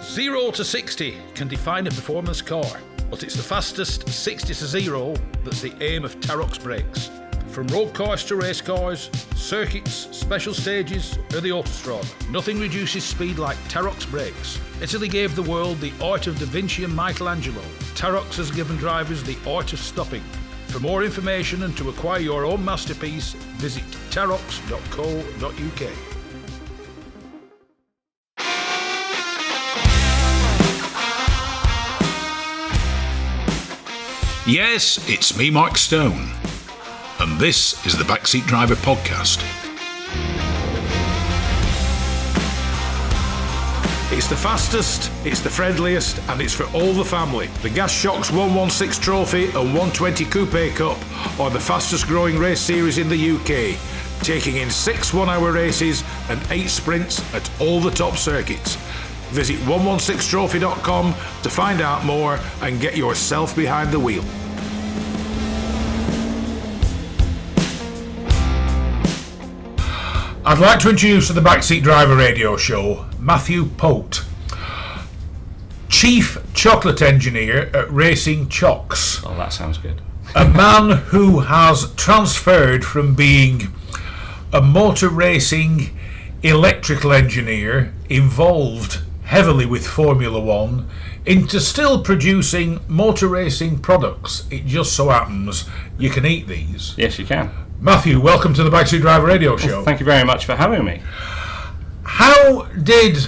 0 to 60 can define a performance car, but it's the fastest 60 to 0 that's the aim of Tarox brakes. From road cars to race cars, circuits, special stages, or the autostrada, nothing reduces speed like Tarox brakes. Italy gave the world the art of Da Vinci and Michelangelo. Tarox has given drivers the art of stopping. For more information and to acquire your own masterpiece, visit tarox.co.uk. Yes, it's me, Mike Stone, and this is the Backseat Driver Podcast. It's the fastest, it's the friendliest, and it's for all the family. The Gas Chocs 116 Trophy and 120 Coupe Cup are the fastest growing race series in the UK, taking in 6 one-hour races and 8 sprints at all the top circuits. Visit 116trophy.com to find out more and get yourself behind the wheel. I'd like to introduce to the Backseat Driver radio show Matthew Poat, Chief Chocolate Engineer at Racing Chocs. Oh, that sounds good. A man who has transferred from being a motor racing electrical engineer involved heavily with Formula One into still producing motor racing products. It just so happens you can eat these. Yes, you can. Matthew, welcome to the Backseat Driver radio show. Well, thank you very much for having me. How did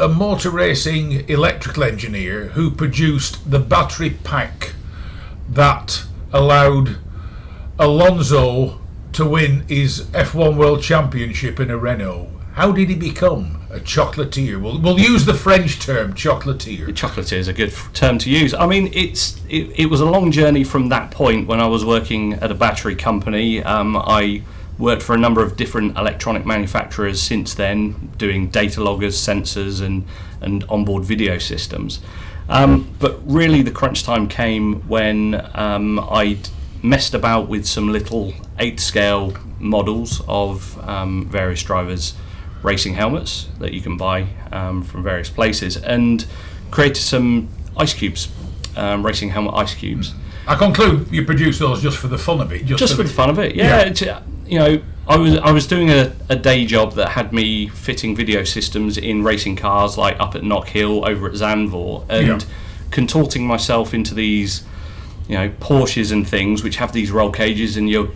a motor racing electrical engineer who produced the battery pack that allowed Alonso to win his F1 World Championship in a Renault, how did he become a chocolatier? We'll use the French term chocolatier. Chocolatier is a good term to use. I mean, it was a long journey from that point when I was working at a battery company. I worked for a number of different electronic manufacturers since then, doing data loggers, sensors, and onboard video systems. But really, the crunch time came when I'd messed about with some little 8-scale models of various drivers' racing helmets that you can buy from various places, and created some ice cubes, racing helmet ice cubes. I conclude you produced those just for the fun of it. Just for the fun of it, yeah. You know, I was doing a day job that had me fitting video systems in racing cars, like up at Knock Hill, over at Zandvoort, and contorting myself into these, you know, Porsches and things which have these roll cages, and you're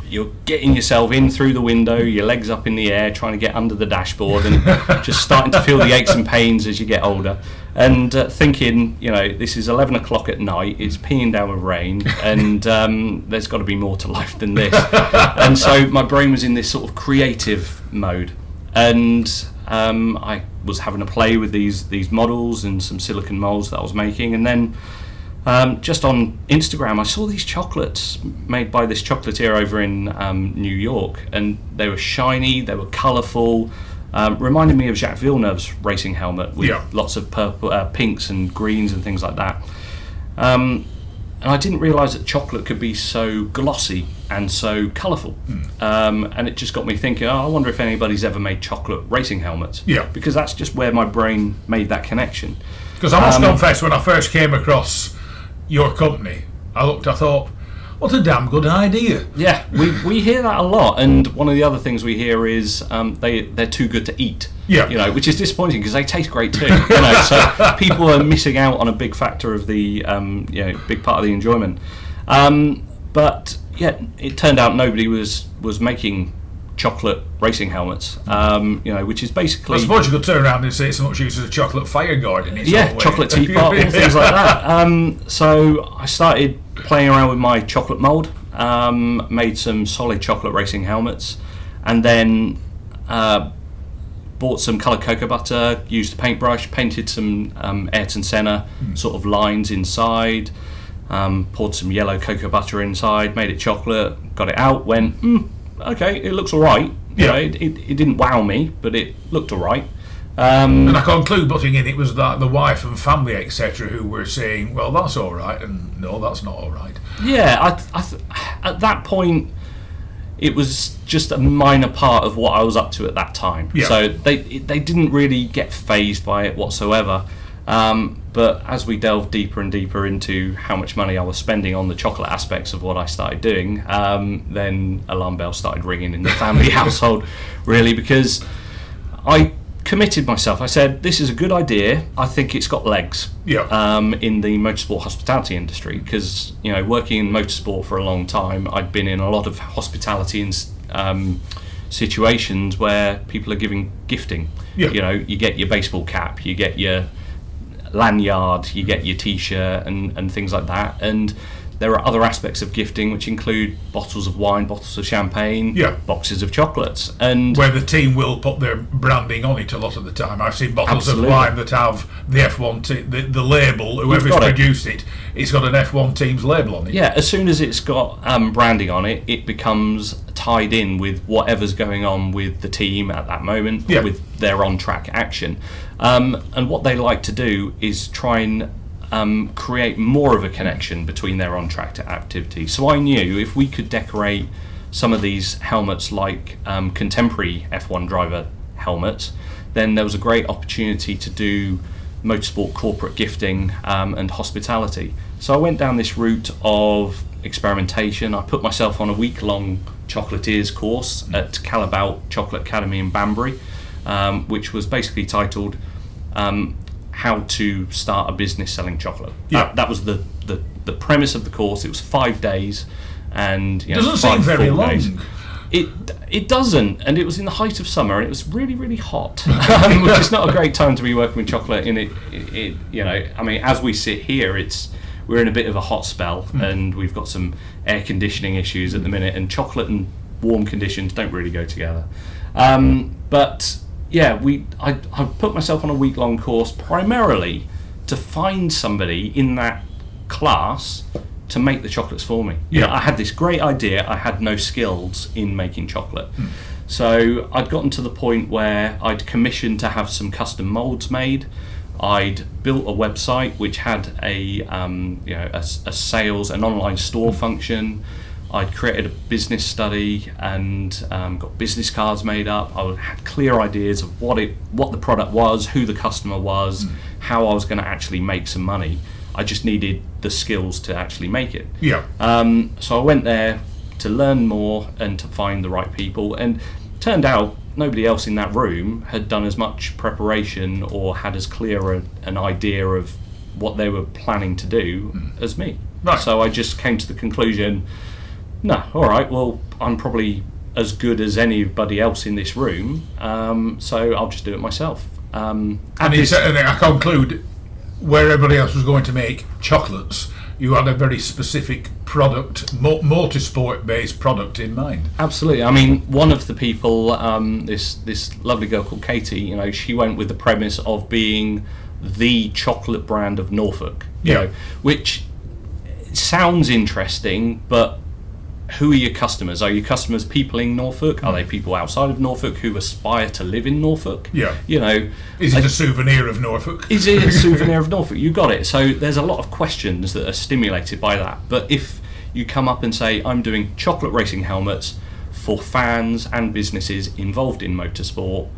getting yourself in through the window, your legs up in the air, trying to get under the dashboard, and just starting to feel the aches and pains as you get older, and thinking, you know, this is 11 o'clock at night, it's peeing down with rain, and there's got to be more to life than this. And so my brain was in this sort of creative mode, and I was having a play with these models and some silicon molds that I was making, and then just on Instagram, I saw these chocolates made by this chocolatier over in New York, and they were shiny, they were colourful, reminded me of Jacques Villeneuve's racing helmet with lots of purple, pinks and greens and things like that. And I didn't realise that chocolate could be so glossy and so colourful. And it just got me thinking, I wonder if anybody's ever made chocolate racing helmets. Yeah. Because that's just where my brain made that connection. Because I must confess, when I first came across your company, I thought, what a damn good idea. Yeah, we hear that a lot, and one of the other things we hear is they're too good to eat. Yeah, you know, which is disappointing because they taste great too. You know, so people are missing out on a big factor of the big part of the enjoyment. But yeah, it turned out nobody was making chocolate racing helmets, which is basically... I suppose you could turn around and say it's as much use as a chocolate fire guard in its own way. Chocolate teapot and things like that. So I started playing around with my chocolate mould, made some solid chocolate racing helmets, and then bought some coloured cocoa butter, used a paintbrush, painted some Ayrton Senna sort of lines inside, poured some yellow cocoa butter inside, made it chocolate, got it out, went, okay, it looks all right. You know, it didn't wow me, but it looked all right. And I conclude, putting in, it was that the wife and family, etc., who were saying, well, that's all right, and no, that's not all right. Yeah, at that point, it was just a minor part of what I was up to at that time. Yeah. So they didn't really get fazed by it whatsoever. But as we delved deeper and deeper into how much money I was spending on the chocolate aspects of what I started doing, then alarm bells started ringing in the family household, really, because I committed myself. I said, this is a good idea. I think it's got legs in the motorsport hospitality industry, because, you know, working in motorsport for a long time, I'd been in a lot of hospitality and situations where people are giving gifting. You know, you get your baseball cap, you get your lanyard, you get your t-shirt and things like that, and there are other aspects of gifting which include bottles of wine, bottles of champagne, boxes of chocolates, and where the team will put their branding on it a lot of the time. I've seen bottles of wine that have the F1 the label, whoever's produced it, it's got an F1 team's label on it. Yeah, as soon as it's got branding on it, it becomes tied in with whatever's going on with the team at that moment, with their on-track action. And what they like to do is try and create more of a connection between their on-track activity. So I knew if we could decorate some of these helmets like contemporary F1 driver helmets, then there was a great opportunity to do motorsport corporate gifting and hospitality. So I went down this route of experimentation. I put myself on a week-long chocolatiers course at Calabout Chocolate Academy in Banbury, which was basically titled How to Start a Business Selling Chocolate. That was the premise of the course. It was 5 days, and it doesn't seem very long. It doesn't, and it was in the height of summer, and it was really, really hot, which is not a great time to be working with chocolate. In it, you know, I mean, as we sit here, we're in a bit of a hot spell, and we've got some air conditioning issues at the minute, and chocolate and warm conditions don't really go together. But yeah, I put myself on a week-long course primarily to find somebody in that class to make the chocolates for me. You know, I had this great idea. I had no skills in making chocolate. So I'd gotten to the point where I'd commissioned to have some custom molds made. I'd built a website which had a sales and online store function. I'd created a business study and got business cards made up. I had clear ideas of what the product was, who the customer was, how I was going to actually make some money. I just needed the skills to actually make it. So I went there to learn more and to find the right people, and turned out nobody else in that room had done as much preparation or had as clear an idea of what they were planning to do as me. So I just came to the conclusion, no, all right, well, I'm probably as good as anybody else in this room, so I'll just do it myself. And I conclude, where everybody else was going to make chocolates, you had a very specific product, motorsport-based product in mind. Absolutely. I mean, one of the people, this lovely girl called Katie, you know, she went with the premise of being the chocolate brand of Norfolk. You know, which sounds interesting, but who are your customers? Are your customers people in Norfolk? Are they people outside of Norfolk who aspire to live in Norfolk? You know, is it a souvenir of Norfolk? Is it a souvenir of Norfolk? You got it. So there's a lot of questions that are stimulated by that. But if you come up and say, I'm doing chocolate racing helmets for fans and businesses involved in motorsport,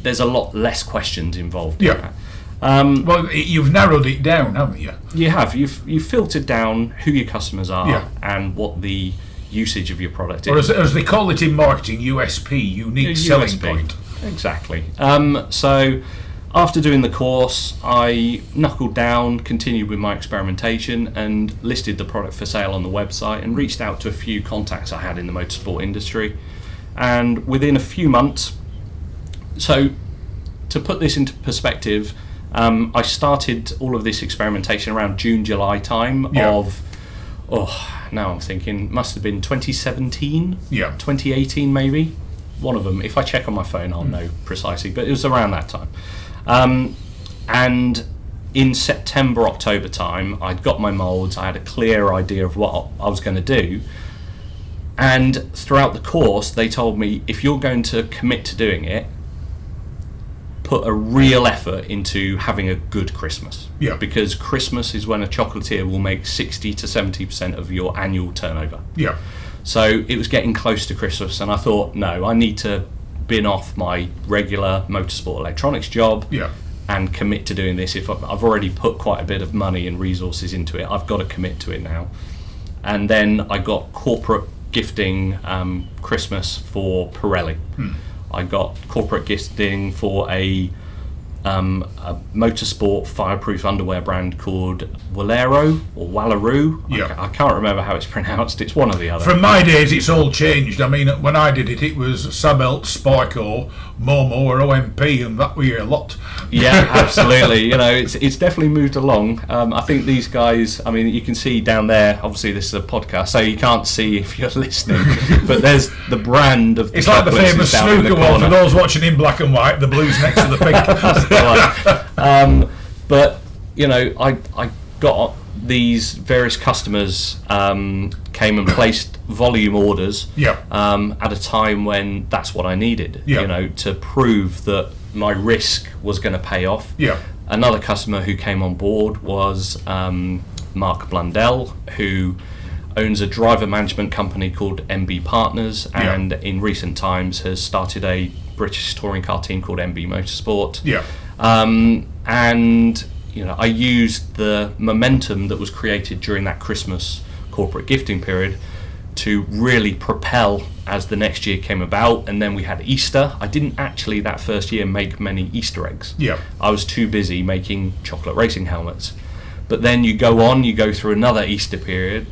there's a lot less questions involved in that. Well, you've narrowed it down, haven't you? You have. You've filtered down who your customers are and what the usage of your product is. Or as they call it in marketing, USP, unique selling point. Exactly. So after doing the course, I knuckled down, continued with my experimentation, and listed the product for sale on the website, and reached out to a few contacts I had in the motorsport industry. And within a few months, so to put this into perspective, I started all of this experimentation around June, July time of, now I'm thinking, must have been 2017, 2018 maybe, one of them. If I check on my phone, I'll know precisely, but it was around that time. And in September, October time, I'd got my molds, I had a clear idea of what I was going to do. And throughout the course, they told me, if you're going to commit to doing it, put a real effort into having a good Christmas. Because Christmas is when a chocolatier will make 60 to 70% of your annual turnover. So it was getting close to Christmas, and I thought, no, I need to bin off my regular motorsport electronics job and commit to doing this. If I've already put quite a bit of money and resources into it, I've got to commit to it now. And then I got corporate gifting Christmas for Pirelli. I got corporate gifting for a motorsport fireproof underwear brand called Walero or Wallaroo. Yeah. I can't remember how it's pronounced. It's one or the other. From my days, it's all changed. I mean, when I did it, it was Sabelt, Spyco, Momo, or OMP, and that were a lot. Yeah, absolutely. You know, it's definitely moved along. I think these guys, I mean, you can see down there, obviously this is a podcast, so you can't see if you're listening, but there's the brand of the It's like the chocolates famous is down in the snooker one, for corner. those watching in black and white, the blue's next to the pink. But you know, I got these various customers came and placed volume orders at a time when that's what I needed, you know, to prove that my risk was going to pay off. Another customer who came on board was Mark Blundell, who owns a driver management company called MB Partners, and in recent times has started a British touring car team called MB Motorsport. And you know, I used the momentum that was created during that Christmas corporate gifting period to really propel as the next year came about. And then we had Easter. I didn't actually that first year make many Easter eggs. I was too busy making chocolate racing helmets. But then you go through another Easter period,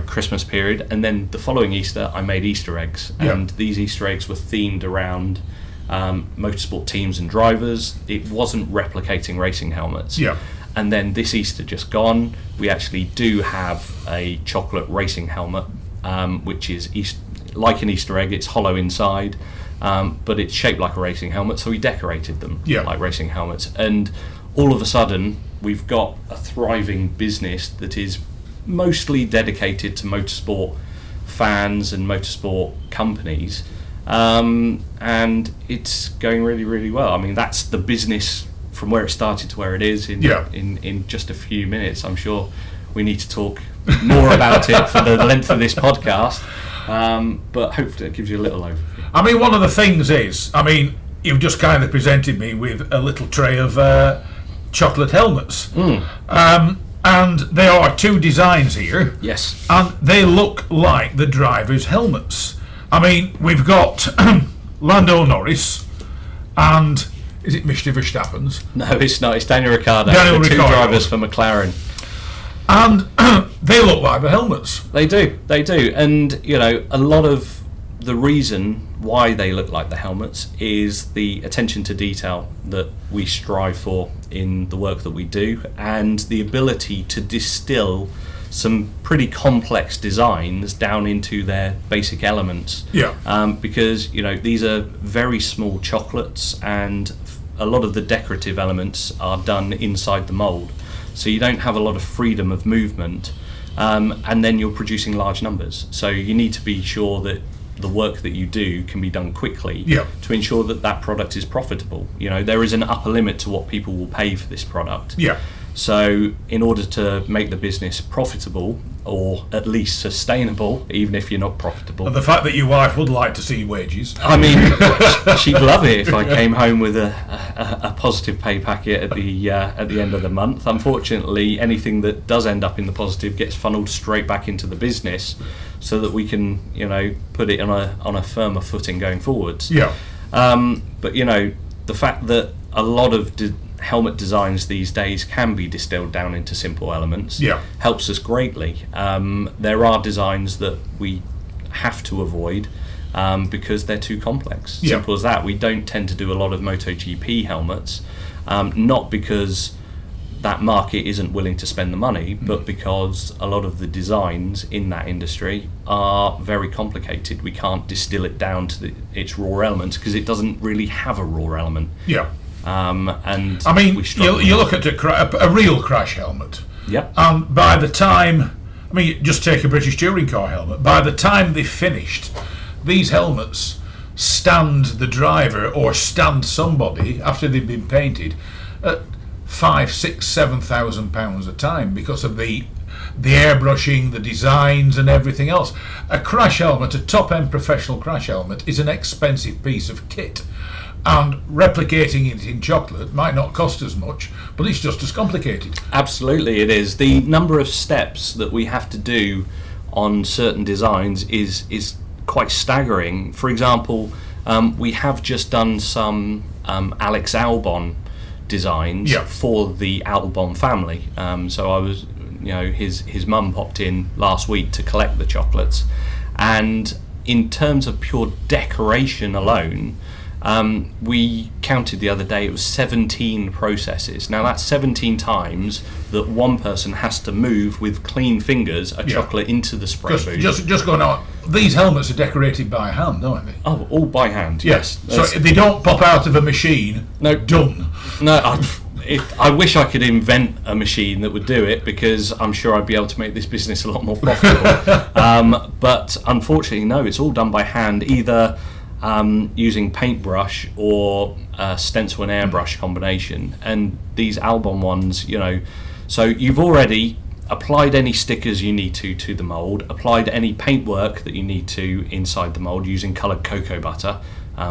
Christmas period, and then the following Easter I made Easter eggs. And these Easter eggs were themed around motorsport teams and drivers. It wasn't replicating racing helmets. And then this Easter just gone, we actually do have a chocolate racing helmet, which is like an Easter egg. It's hollow inside, but it's shaped like a racing helmet, so we decorated them like racing helmets. And all of a sudden we've got a thriving business that is mostly dedicated to motorsport fans and motorsport companies. And it's going really, really well. I mean, that's the business from where it started to where it is in just a few minutes. I'm sure we need to talk more about it for the length of this podcast, but hopefully it gives you a little overview. I mean, one of the things is, I mean, you've just kind of presented me with a little tray of chocolate helmets. And there are two designs here. Yes. And they look like the drivers' helmets. I mean, we've got Lando Norris and is it Mr. Verstappen's? No, it's not. It's Daniel Ricciardo. Daniel Two Ricciardo. drivers for McLaren. And they look like the helmets. They do. And, you know, a lot of the reason why they look like the helmets is the attention to detail that we strive for in the work that we do, and the ability to distill some pretty complex designs down into their basic elements. Because, you know, these are very small chocolates, and a lot of the decorative elements are done inside the mould, so you don't have a lot of freedom of movement, and then you're producing large numbers, so you need to be sure that the work that you do can be done quickly to ensure that that product is profitable. You know, there is an upper limit to what people will pay for this product. So in order to make the business profitable, or at least sustainable, even if you're not profitable. And the fact that your wife would like to see wages. I mean, she'd love it if I came home with a positive pay packet at the end of the month. Unfortunately, anything that does end up in the positive gets funneled straight back into the business, so that we can, you know, put it on a firmer footing going forwards. But you know, the fact that a lot of helmet designs these days can be distilled down into simple elements helps us greatly. There are designs that we have to avoid because they're too complex. Simple as that. We don't tend to do a lot of MotoGP helmets, not because that market isn't willing to spend the money, but because a lot of the designs in that industry are very complicated. We can't distill it down to its raw elements because it doesn't really have a raw element. And I mean, you look at a real crash helmet. By the time, I mean, just take a British touring car helmet. By the time they've finished, these helmets stand the driver or stand somebody after they've been painted at £5,000, £6,000, £7,000 a time because of the airbrushing, the designs, and everything else. A crash helmet, a top-end professional crash helmet, is an expensive piece of kit. And replicating it in chocolate might not cost as much, but it's just as complicated. Absolutely, it is. The number of steps that we have to do on certain designs is quite staggering. For example, we have just done some Alex Albon designs for the Albon family. So I was, his mum popped in last week to collect the chocolates, and in terms of pure decoration alone, we counted the other day, it was 17 processes. Now that's 17 times that one person has to move with clean fingers a chocolate into the spray booth. Just going on, these helmets are decorated by hand, don't they? Oh, all by hand, yes. So they don't pop out of a machine. No. Done. No, I wish I could invent a machine that would do it, because I'm sure I'd be able to make this business a lot more profitable. But unfortunately, no, it's all done by hand, either using paintbrush or stencil and airbrush combination. And these Albon ones, so you've already applied any stickers you need to the mould, applied any paintwork that you need to inside the mould using coloured cocoa butter,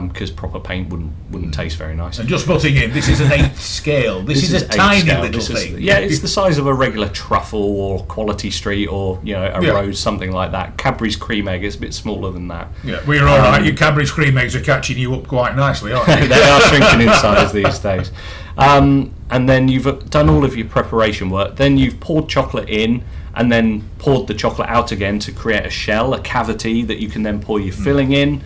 because proper paint wouldn't taste very nice. And just putting in, this is an 8th scale. This is a tiny little thing. It's the size of a regular truffle or Quality Street or a rose, something like that. Cadbury's cream egg is a bit smaller than that. Yeah, well, you're all right. Your Cadbury's cream eggs are catching you up quite nicely, aren't they? They are shrinking in size these days. And then you've done all of your preparation work. Then you've poured chocolate in, and then poured the chocolate out again to create a shell, a cavity that you can then pour your filling in.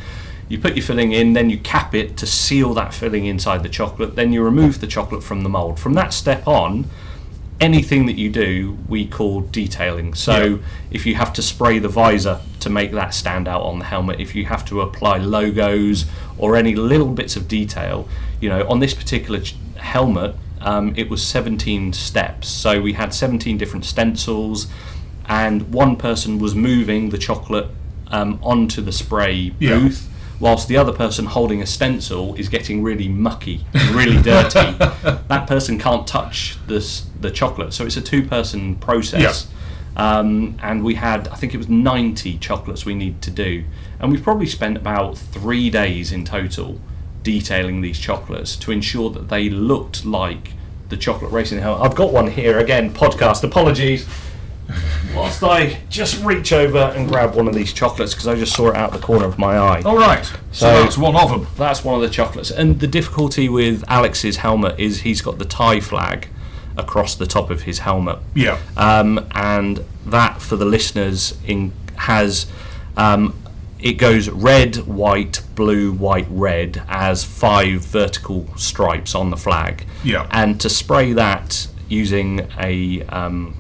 You put your filling in, then you cap it to seal that filling inside the chocolate, then you remove the chocolate from the mould. From that step on, anything that you do, we call detailing. So if you have to spray the visor to make that stand out on the helmet, if you have to apply logos or any little bits of detail, on this particular helmet, it was 17 steps. So we had 17 different stencils, and one person was moving the chocolate onto the spray booth, whilst the other person holding a stencil is getting really mucky and really dirty. That person can't touch the chocolate, so it's a 2-person process. And we had, I think it was 90 chocolates we need to do, and we've probably spent about 3 days in total detailing these chocolates to ensure that they looked like the chocolate racing helmet. I've got one here, again, podcast apologies, whilst I just reach over and grab one of these chocolates, because I just saw it out the corner of my eye. All right, so that's one of them. That's one of the chocolates. And the difficulty with Alex's helmet is he's got the Thai flag across the top of his helmet. Yeah. And that, for the listeners, has it goes red, white, blue, white, red as 5 vertical stripes on the flag. Yeah. And to spray that using an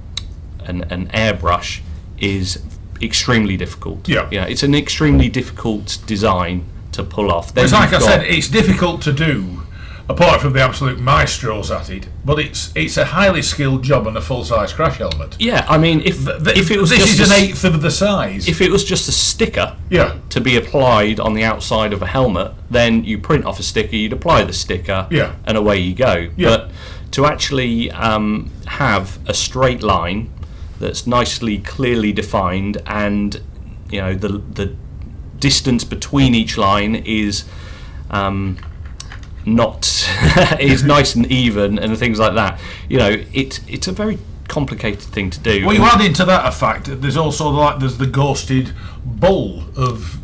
airbrush is extremely difficult. Yeah. It's an extremely difficult design to pull off. It's like I said, it's difficult to do, apart from the absolute maestros at it, but it's a highly skilled job on a full-size crash helmet. Yeah, I mean, if it was this just is an 1/8 of the size. If it was just a sticker to be applied on the outside of a helmet, then you print off a sticker, you'd apply the sticker, and away you go. But to actually have a straight line that's nicely, clearly defined, and the distance between each line is not is nice and even, and things like that. It's a very complicated thing to do. Well, you add into that a fact that there's also there's the ghosted bowl of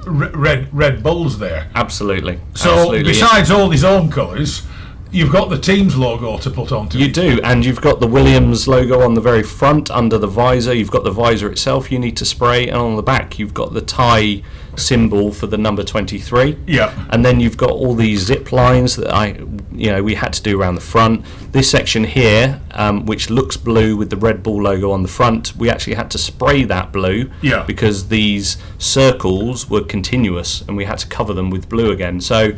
red bulls there. Absolutely. So besides all his own colours, you've got the team's logo to put onto it. You do, and you've got the Williams logo on the very front under the visor. You've got the visor itself you need to spray, and on the back you've got the Thai symbol for the number 23. Yeah. And then you've got all these zip lines that we had to do around the front. This section here, which looks blue with the Red Bull logo on the front, we actually had to spray that blue because these circles were continuous, and we had to cover them with blue again. So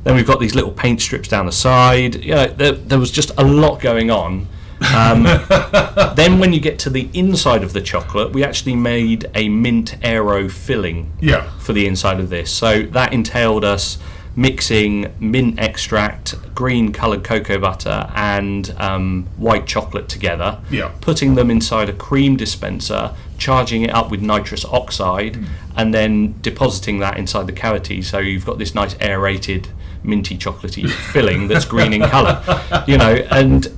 then we've got these little paint strips down the side. There was just a lot going on. Then when you get to the inside of the chocolate, we actually made a mint aero filling for the inside of this. So that entailed us mixing mint extract, green coloured cocoa butter, and white chocolate together, putting them inside a cream dispenser, charging it up with nitrous oxide, and then depositing that inside the cavity. So you've got this nice aerated minty chocolatey filling that's green in colour, and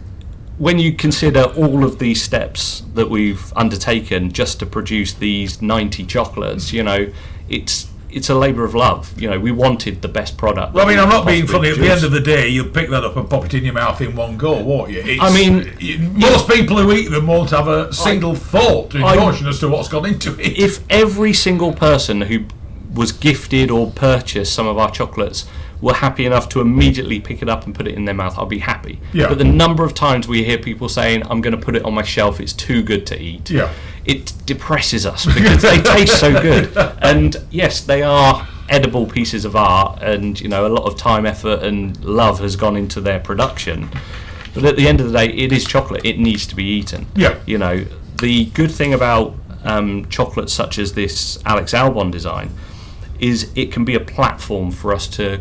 when you consider all of these steps that we've undertaken just to produce these 90 chocolates, it's a labour of love. We wanted the best product. Well, I mean, I'm not being funny. At the end of the day, you'll pick that up and pop it in your mouth in one go, won't you? Most people who eat them won't have a single thought or notion as to what's gone into it. If every single person who was gifted or purchased some of our chocolates were happy enough to immediately pick it up and put it in their mouth, I'll be happy. Yeah. But the number of times we hear people saying, I'm going to put it on my shelf, it's too good to eat, it depresses us because they taste so good. And yes, they are edible pieces of art, and a lot of time, effort and love has gone into their production. But at the end of the day, it is chocolate. It needs to be eaten. Yeah. The good thing about chocolates such as this Alex Albon design is it can be a platform for us to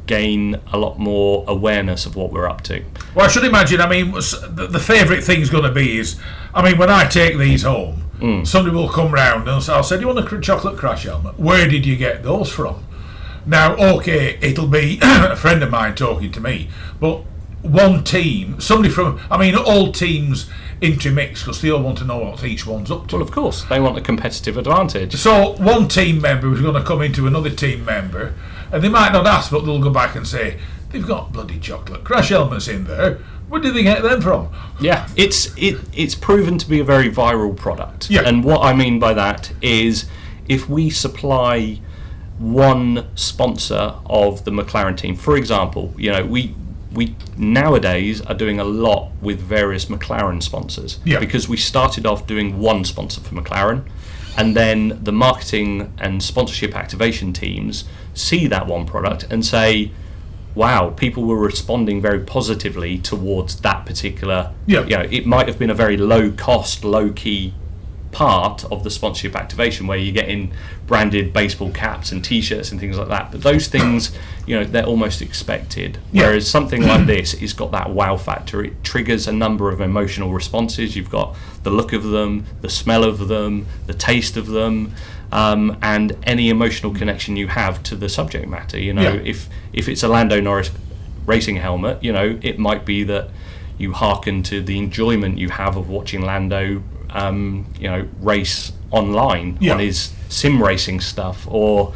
gain a lot more awareness of what we're up to. Well, I should imagine, the favourite thing's going to be is, when I take these home, somebody will come round and I'll say, do you want a chocolate crash helmet? Where did you get those from? Now, okay, it'll be a friend of mine talking to me, but one team, somebody from, all teams intermix because they all want to know what each one's up to. Well, of course, they want a competitive advantage. So one team member is going to come into another team member, and they might not ask, but they'll go back and say, they've got bloody chocolate crash helmets in there. Where did they get them from? Yeah, it's proven to be a very viral product. Yeah. And what I mean by that is, if we supply one sponsor of the McLaren team, for example, we nowadays are doing a lot with various McLaren sponsors, because we started off doing one sponsor for McLaren, and then the marketing and sponsorship activation teams see that one product and say, wow, people were responding very positively towards that particular, it might have been a very low cost, low key part of the sponsorship activation where you're getting branded baseball caps and t-shirts and things like that, but those things, they're almost expected, whereas something like this has got that wow factor. It triggers a number of emotional responses. You've got the look of them, the smell of them, the taste of them, and any emotional connection you have to the subject matter. If it's a Lando Norris racing helmet, it might be that you hearken to the enjoyment you have of watching Lando race online on his sim racing stuff, or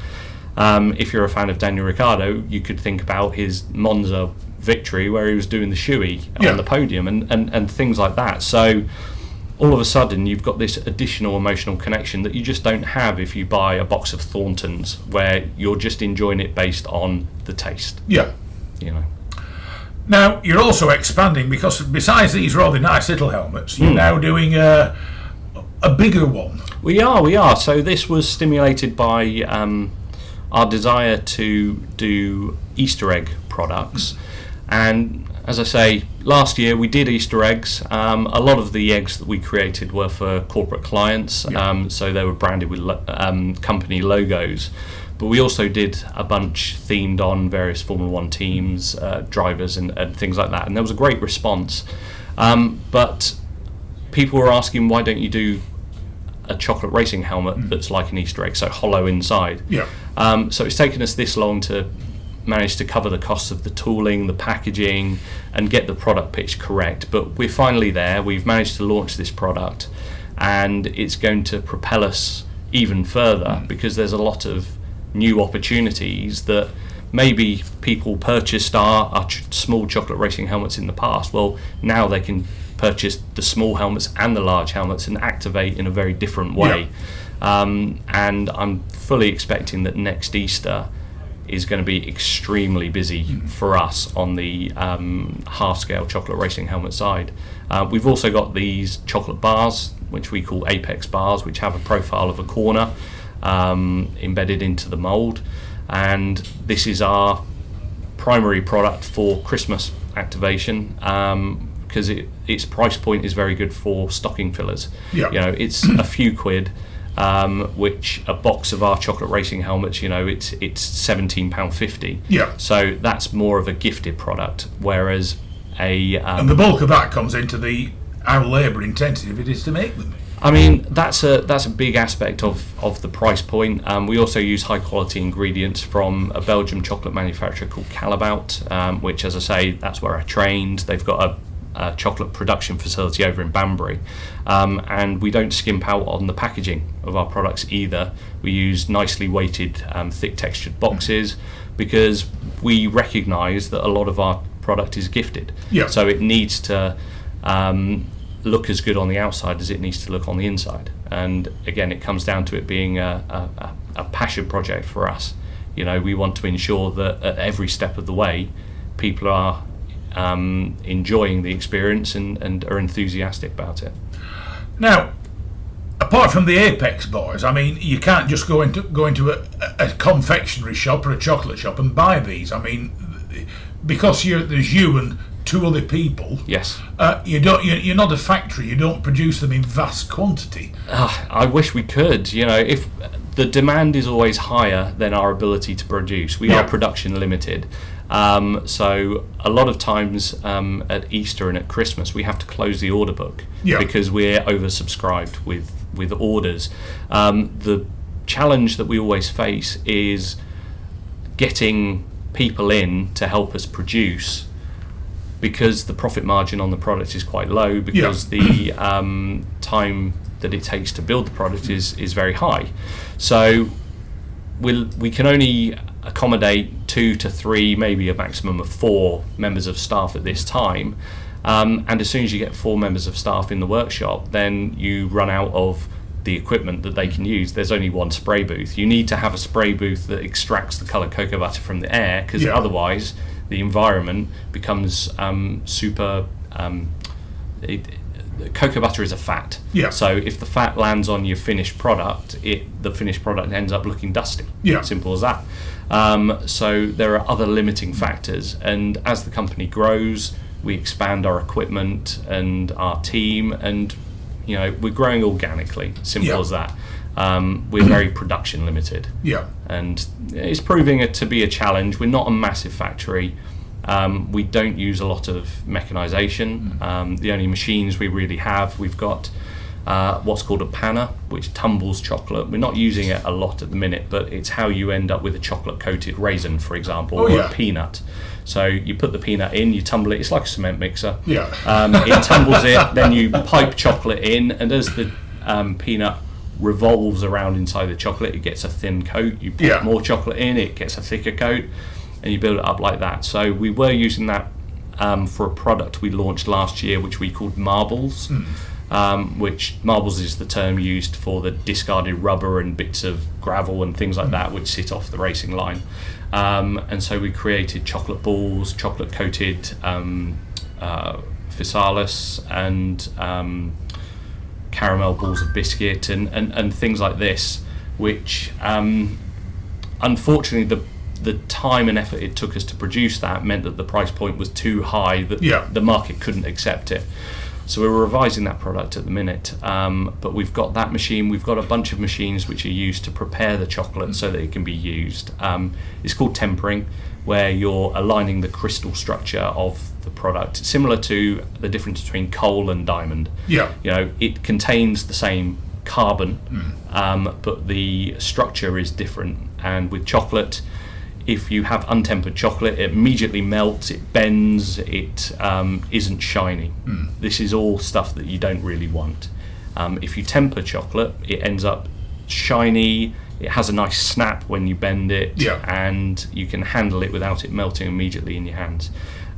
if you're a fan of Daniel Ricciardo, you could think about his Monza victory where he was doing the shoey on the podium and things like that. So all of a sudden you've got this additional emotional connection that you just don't have if you buy a box of Thorntons, where you're just enjoying it based on the taste. Now, you're also expanding, because besides these rather nice little helmets, you're now doing a bigger one. We are. So this was stimulated by our desire to do Easter egg products. And as I say, last year we did Easter eggs. A lot of the eggs that we created were for corporate clients, so they were branded with company logos. But we also did a bunch themed on various Formula 1 teams, drivers and things like that. And there was a great response. But people were asking, why don't you do a chocolate racing helmet that's like an Easter egg, so hollow inside? So it's taken us this long to manage to cover the costs of the tooling, the packaging, and get the product pitch correct. But we're finally there. We've managed to launch this product, and it's going to propel us even further, because there's a lot of new opportunities that maybe people purchased our small chocolate racing helmets in the past. Well, now they can purchase the small helmets and the large helmets and activate in a very different way. And I'm fully expecting that next Easter is going to be extremely busy for us on the half-scale chocolate racing helmet side. We've also got these chocolate bars, which we call Apex bars, which have a profile of a corner embedded into the mould, and this is our primary product for Christmas activation, because its price point is very good for stocking fillers. It's a few quid, which a box of our chocolate racing helmets, it's £17.50. So that's more of a gifted product, whereas and the bulk of that comes into how labour intensive it is to make them. I mean, that's a big aspect of the price point. We also use high quality ingredients from a Belgian chocolate manufacturer called Calabout, which, as I say, that's where I trained. They've got a chocolate production facility over in Banbury, and we don't skimp out on the packaging of our products either. We use nicely weighted, thick textured boxes because we recognise that a lot of our product is gifted. Yeah. So it needs to look as good on the outside as it needs to look on the inside. And again, it comes down to it being a passion project for us. You know, we want to ensure that at every step of the way, people are enjoying the experience and are enthusiastic about it. Now, apart from the Apex boys, I mean, you can't just go into a confectionery shop or a chocolate shop and buy these. I mean, because there's you and two other people. Yes. You're not a factory. You don't produce them in vast quantity. I wish we could. You know, if the demand is always higher than our ability to produce, we are production limited. So a lot of times at Easter and at Christmas, we have to close the order book because we're oversubscribed with orders. The challenge that we always face is getting people in to help us produce, because the profit margin on the product is quite low, because the time that it takes to build the product is very high. So we can only accommodate 2 to 3, maybe a maximum of 4 members of staff at this time. And as soon as you get 4 members of staff in the workshop, then you run out of the equipment that they can use. There's only one spray booth. You need to have a spray booth that extracts the coloured cocoa butter from the air, because otherwise the environment becomes super. Cocoa butter is a fat. So if the fat lands on your finished product, the finished product ends up looking dusty. Simple as that. So there are other limiting factors, and as the company grows, we expand our equipment and our team, and you know, we're growing organically. Simple as that. We're very production limited. And it's proving it to be a challenge. We're not a massive factory. We don't use a lot of mechanisation. The only machines we really have, we've got what's called a panner, which tumbles chocolate. We're not using it a lot at the minute, but it's how you end up with a chocolate coated raisin, for example, or a peanut. So you put the peanut in, you tumble it, it's like a cement mixer. It tumbles it, then you pipe chocolate in, and as the peanut revolves around inside the chocolate, it gets a thin coat. You put more chocolate in, it gets a thicker coat, and you build it up like that. So we were using that for a product we launched last year, which we called marbles. Which marbles is the term used for the discarded rubber and bits of gravel and things like that which sit off the racing line. And so we created chocolate balls, chocolate coated physalis, and caramel balls of biscuit and things like this, which unfortunately the time and effort it took us to produce that meant that the price point was too high, that the market couldn't accept it. So we're revising that product at the minute, but we've got that machine. We've got a bunch of machines which are used to prepare the chocolate so that it can be used. It's called tempering, where you're aligning the crystal structure of the product, similar to the difference between coal and diamond. You know, it contains the same carbon, but the structure is different. And with chocolate, if you have untempered chocolate, it immediately melts, it bends, it isn't shiny. This is all stuff that you don't really want. If you temper chocolate, it ends up shiny, it has a nice snap when you bend it, and you can handle it without it melting immediately in your hands.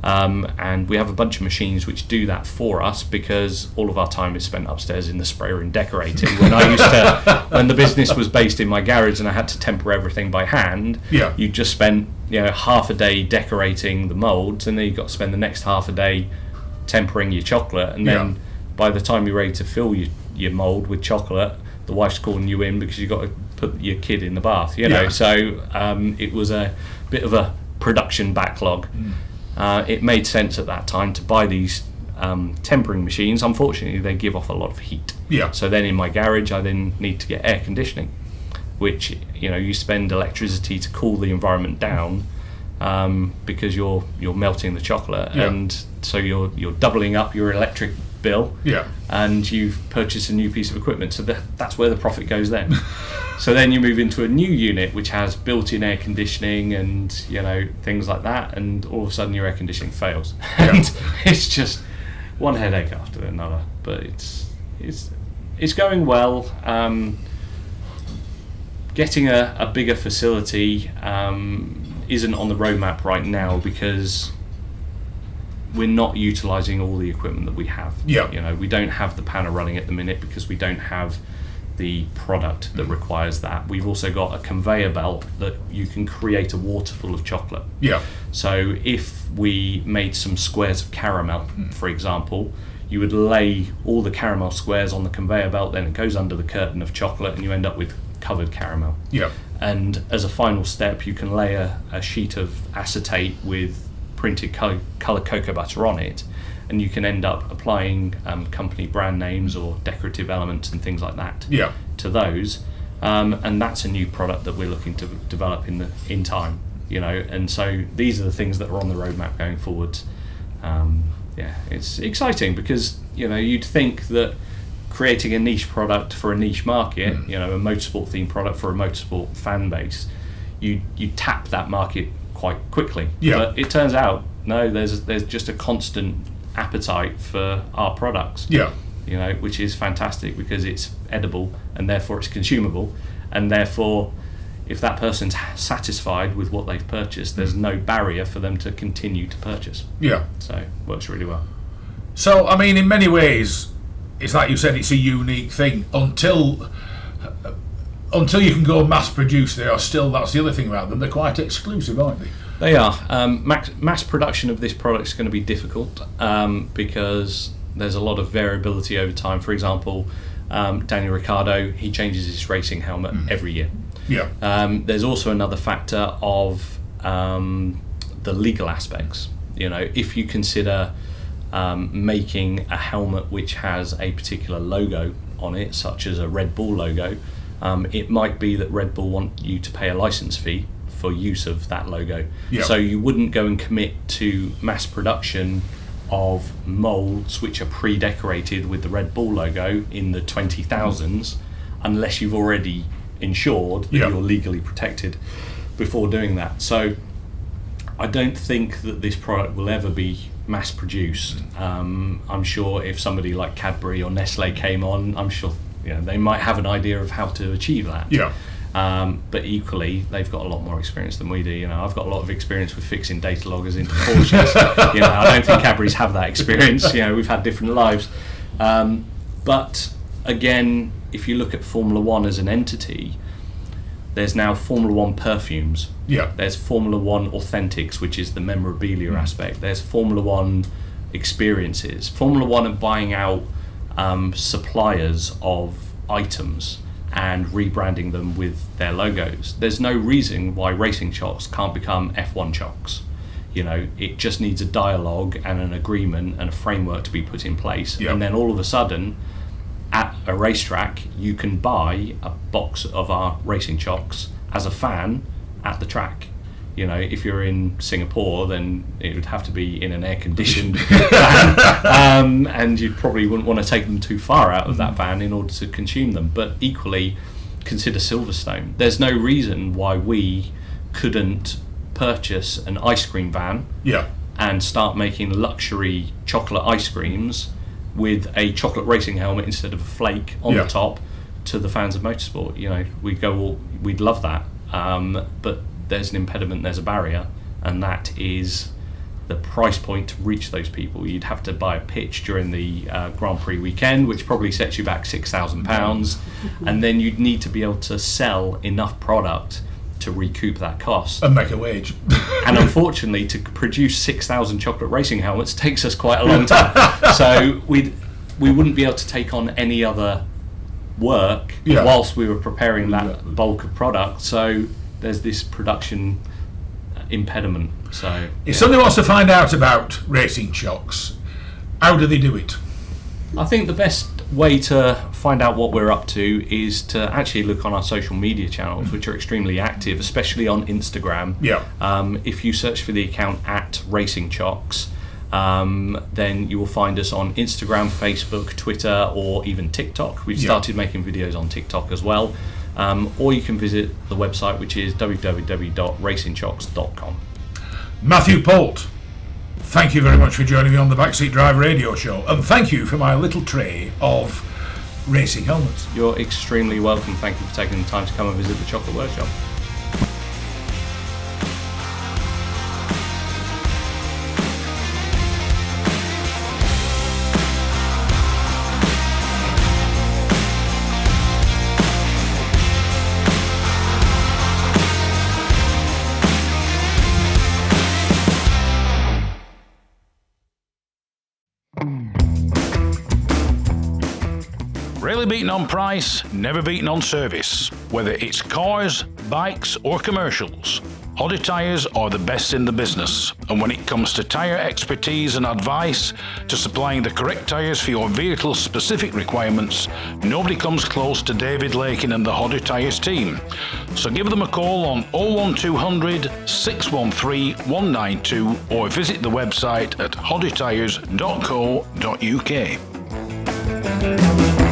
And we have a bunch of machines which do that for us, because all of our time is spent upstairs in the spray room decorating. When the business was based in my garage and I had to temper everything by hand, you just spent half a day decorating the moulds, and then you got to spend the next half a day tempering your chocolate, and then by the time you're ready to fill your mould with chocolate, the wife's calling you in because you've got to put your kid in the bath. So it was a bit of a production backlog. It made sense at that time to buy these tempering machines. Unfortunately, they give off a lot of heat. So then in my garage, I then need to get air conditioning, which you spend electricity to cool the environment down, because you're melting the chocolate, Yeah. and so you're doubling up your electric bill, Yeah. and you've purchased a new piece of equipment. So that's where the profit goes then. So then you move into a new unit which has built-in air conditioning and things like that, and all of a sudden your air conditioning fails, and it's just one headache after another. But it's going well. Getting a bigger facility isn't on the roadmap right now because we're not utilising all the equipment that we have. Yeah. We don't have the panner running at the minute because we don't have the product that requires that. We've also got a conveyor belt that you can create a waterfall of chocolate. Yeah. So if we made some squares of caramel, for example, you would lay all the caramel squares on the conveyor belt, then it goes under the curtain of chocolate and you end up with covered caramel. Yeah. And as a final step, you can lay a sheet of acetate with printed coloured cocoa butter on it, and you can end up applying company brand names or decorative elements and things like that to those. And that's a new product that we're looking to develop in time. And so these are the things that are on the roadmap going forward. It's exciting because you'd think that creating a niche product for a niche market, a motorsport themed product for a motorsport fan base, you tap that market quite quickly. Yeah. But it turns out no, there's just a constant appetite for our products. Yeah. Which is fantastic because it's edible and therefore it's consumable, and therefore if that person's satisfied with what they've purchased, there's no barrier for them to continue to purchase. Yeah. So it works really well. So I mean, in many ways, it's like you said, it's a unique thing until you can go mass produce. That's the other thing about them, they're quite exclusive, aren't they? They are. Mass production of this product is going to be difficult because there's a lot of variability over time. For example, Daniel Ricciardo, he changes his racing helmet every year. Yeah. There's also another factor of the legal aspects. If you consider making a helmet which has a particular logo on it, such as a Red Bull logo, it might be that Red Bull want you to pay a license fee for use of that logo. Yeah. So you wouldn't go and commit to mass production of molds which are pre-decorated with the Red Bull logo in the 20,000s unless you've already ensured that you're legally protected before doing that. So I don't think that this product will ever be mass produced. I'm sure if somebody like Cadbury or Nestle came on, I'm sure they might have an idea of how to achieve that. Yeah. But equally, they've got a lot more experience than we do. I've got a lot of experience with fixing data loggers into Porsches. I don't think Cadbury's have that experience. We've had different lives. But again, if you look at Formula One as an entity, there's now Formula One perfumes. Yeah. There's Formula One Authentics, which is the memorabilia aspect. There's Formula One experiences. Formula One are buying out suppliers of items and rebranding them with their logos. There's no reason why Racing Chocs can't become F1 Chocs. It just needs a dialogue and an agreement and a framework to be put in place. Yep. And then all of a sudden, at a racetrack, you can buy a box of our Racing Chocs as a fan at the track. If you're in Singapore, then it would have to be in an air-conditioned van, and you probably wouldn't want to take them too far out of that van in order to consume them. But equally, consider Silverstone. There's no reason why we couldn't purchase an ice cream van and start making luxury chocolate ice creams with a chocolate racing helmet instead of a flake on the top to the fans of motorsport. We'd love that. But there's an impediment, there's a barrier, and that is the price point to reach those people. You'd have to buy a pitch during the Grand Prix weekend, which probably sets you back £6,000, and then you'd need to be able to sell enough product to recoup that cost and make a wage. And unfortunately, to produce 6,000 chocolate racing helmets takes us quite a long time. So we wouldn't be able to take on any other work whilst we were preparing that bulk of product. So there's this production impediment. So if somebody wants to find out about Racing Chocs, how do they do it? I think the best way to find out what we're up to is to actually look on our social media channels, which are extremely active, especially on Instagram. Yeah. If you search for the account at Racing Chocs, then you will find us on Instagram, Facebook, Twitter, or even TikTok. We've started making videos on TikTok as well. Or you can visit the website, which is www.racingchocs.com. Matthew Poat, thank you very much for joining me on the Backseat Driver Radio Show, and thank you for my little tray of racing helmets. You're extremely welcome. Thank you for taking the time to come and visit the Chocolate Workshop. Rarely beaten on price, never beaten on service. Whether it's cars, bikes or commercials, Hoddy Tyres are the best in the business. And when it comes to tyre expertise and advice to supplying the correct tyres for your vehicle's specific requirements, nobody comes close to David Lakin and the Hoddy Tyres team. So give them a call on 01200 613 192 or visit the website at hoddytyres.co.uk.